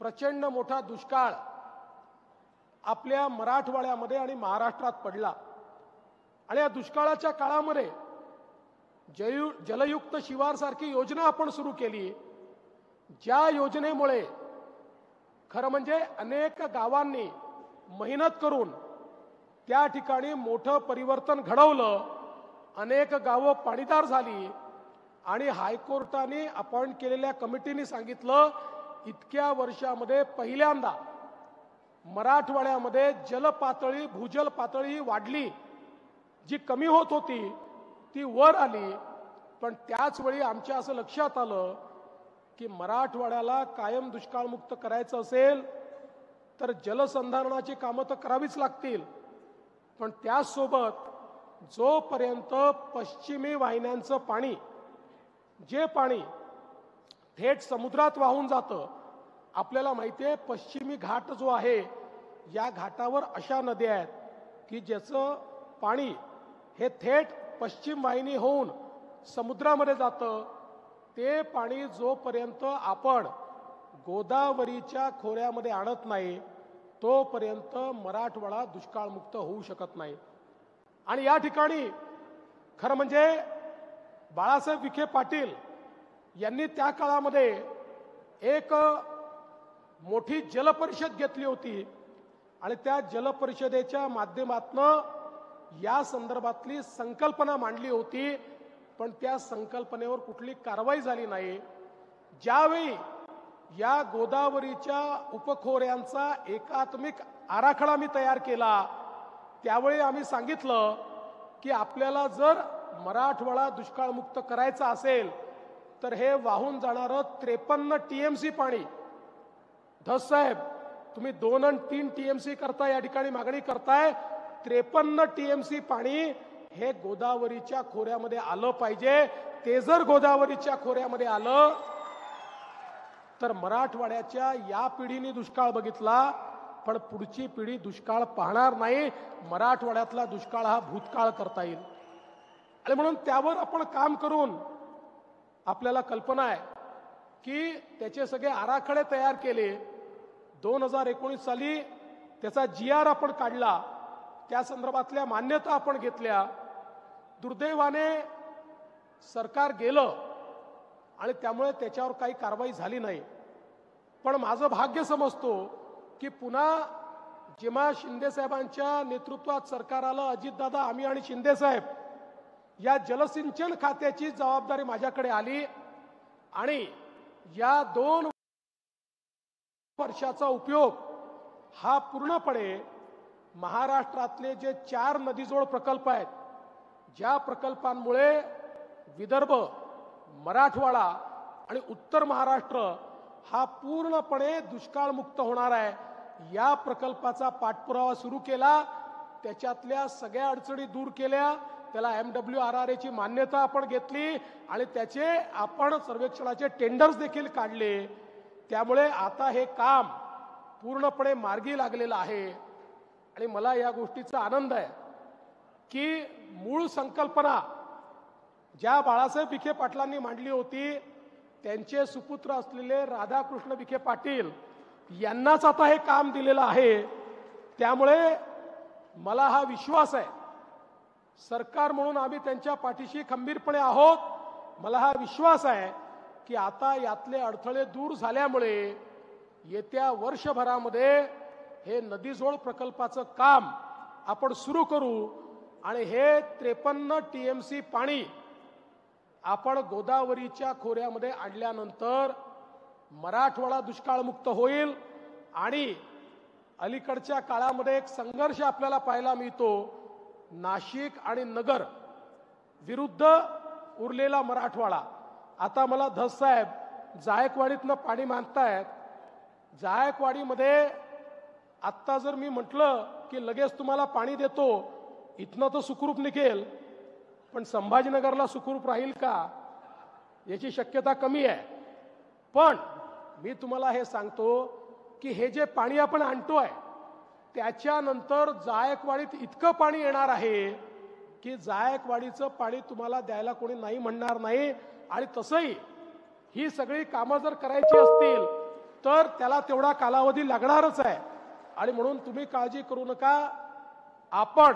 प्रचंड मोठा दुष्काळ आपल्या मराठवाड्यामध्ये आणि महाराष्ट्रात पडला आणि या दुष्काळाच्या काळामध्ये जलयुक्त शिवार सारखी योजना आपण सुरू केली। ज्या योजनेमुळे खरं म्हणजे अनेक गावांनी मेहनत करून त्या ठिकाणी मोठं परिवर्तन घडवलं, अनेक गावं पाणीदार झाली आणि हायकोर्टाने अपॉइंट केलेल्या कमिटीने सांगितलं इतक्या वर्षामध्ये पहिल्यांदा मराठवाड्यामध्ये जलपातळी भूजल पातळी वाढली, जी कमी होत होती ती वर आली। पण त्याच वेळी आमच्या असं लक्षात आलं की मराठवाड्याला कायम दुष्काळमुक्त करायचं असेल तर जलसंधारणाची कामं तर करावीच लागतील, पण त्यासोबत जोपर्यंत पश्चिमी वाहिन्यांचं पाणी, जे पाणी थेट समुद्रात वाहून जातं, आपल्याला माहिती आहे पश्चिमी घाट जो आहे या घाटावर अशा नद्या आहेत की ज्याचं पाणी हे थेट पश्चिम वाहिनी होऊन समुद्रामध्ये जातं। ते पाणी जोपर्यंत आपण गोदावरीच्या खोऱ्यामध्ये आणत नाही तोपर्यंत मराठवाडा दुष्काळमुक्त होऊ शकत नाही। आणि या ठिकाणी खरं म्हणजे बाळासाहेब विखे पाटील यांनी त्या काळामध्ये एक मोठी जलपरिषद घेतली होती आणि त्या जलपरिषदेच्या माध्यमातून या संदर्भातली संकल्पना मांडली होती, पण त्या संकल्पनेवर कुठली कारवाई झाली नाही। ज्यावेळी या गोदावरीच्या उपखोऱ्यांचा एकात्मिक आराखडा मी तयार केला त्यावेळी आम्ही सांगितलं की आपल्याला जर मराठवाडा दुष्काळमुक्त करायचा असेल तर हे वाहून जाणारं 53 टीएमसी पाणी, धस साहेब तुम्ही 2 आणि 3 टीएमसी करता या ठिकाणी मागणी करताय, 53 टीएमसी पाणी हे गोदावरीच्या खोऱ्यामध्ये आलं पाहिजे। ते जर गोदावरीच्या खोऱ्यामध्ये आलं तर मराठवाड्याच्या या पिढीने दुष्काळ बघितला, पण पुढची पिढी दुष्काळ पाहणार नाही। मराठवाड्यातला दुष्काळ हा भूतकाळ करता येईल आणि म्हणून त्यावर आपण काम करून आपल्याला कल्पना आहे की त्याचे सगळे आराखडे तयार केले। 2019 साली त्याचा GR आपण काढला, त्या संदर्भातल्या मान्यता आपण घेतल्या। दुर्दैवाने सरकार गेलं आणि त्यामुळे त्याच्यावर काही कारवाई झाली नाही। पण माझं भाग्य समजतो की पुन्हा जेव्हा शिंदे साहेबांच्या नेतृत्वात सरकार आलं, अजितदादा, आम्ही आणि शिंदे साहेब, या जलसिंचन खात्याची जबाबदारी माझ्याकडे आली आणि या 2 वर्षाचा उपयोग हा पूर्णपणे महाराष्ट्रातले जे 4 नदीजोड प्रकल्प आहेत, ज्या प्रकल्पांमुळे विदर्भ, मराठवाडा आणि उत्तर महाराष्ट्र हा पूर्णपणे दुष्काळमुक्त होणार आहे, या प्रकल्पाचा पाठपुरावा सुरू केला, त्याच्यातल्या सगळ्या अडचणी दूर केल्या, त्याला MWRRA ची मान्यता आपण घेतली आणि त्याचे आपण सर्वेक्षणाचे टेंडर्स देखील काढले। त्यामुळे आता हे काम पूर्णपणे मार्गी लागलेलं आहे आणि मला या गोष्टीचा आनंद आहे की मूळ संकल्पना ज्या बाळासाहेब विखे पाटलांनी मांडली होती त्यांचे सुपुत्र असलेले राधाकृष्ण विखे पाटील यांनाच आता हे काम दिलेलं आहे। त्यामुळे मला हा विश्वास आहे, सरकार म्हणून आम्ही त्यांच्या पाठीशी खंबीरपणे आहोत। मला हा विश्वास आहे की आता यातले अडथळे दूर झाल्यामुळे येत्या वर्षभरामध्ये हे नदीजोड प्रकल्पाचं काम आपण सुरू करू आणि हे 53 टीएमसी पाणी आपण गोदावरीच्या खोऱ्यामध्ये आणल्यानंतर मराठवाडा दुष्काळमुक्त होईल। आणि अलीकडच्या काळामध्ये एक संघर्ष आपल्याला पाहायला मिळतो, नाशिक आणि नगर विरुद्ध उरलेला मराठवाडा। आता मला धस साहेब जायकवाडीतनं पाणी मागतायत, जायकवाडीमध्ये आत्ता जर मी म्हटलं की लगेच तुम्हाला पाणी देतो, इथनं तर सुखरूप निघेल, पण संभाजीनगरला सुखरूप राहील का याची शक्यता कमी आहे। पण मी तुम्हाला हे सांगतो की हे जे पाणी आपण आणतोय त्याच्यानंतर जायकवाडीत इतकं पाणी येणार आहे की जायकवाडीचं पाणी तुम्हाला द्यायला कोणी नाही म्हणणार नाही। आणि तसंही ही सगळी कामं जर करायची असतील तर त्याला तेवढा कालावधी लागणारच आहे. आणि म्हणून तुम्ही काळजी करू नका. आपण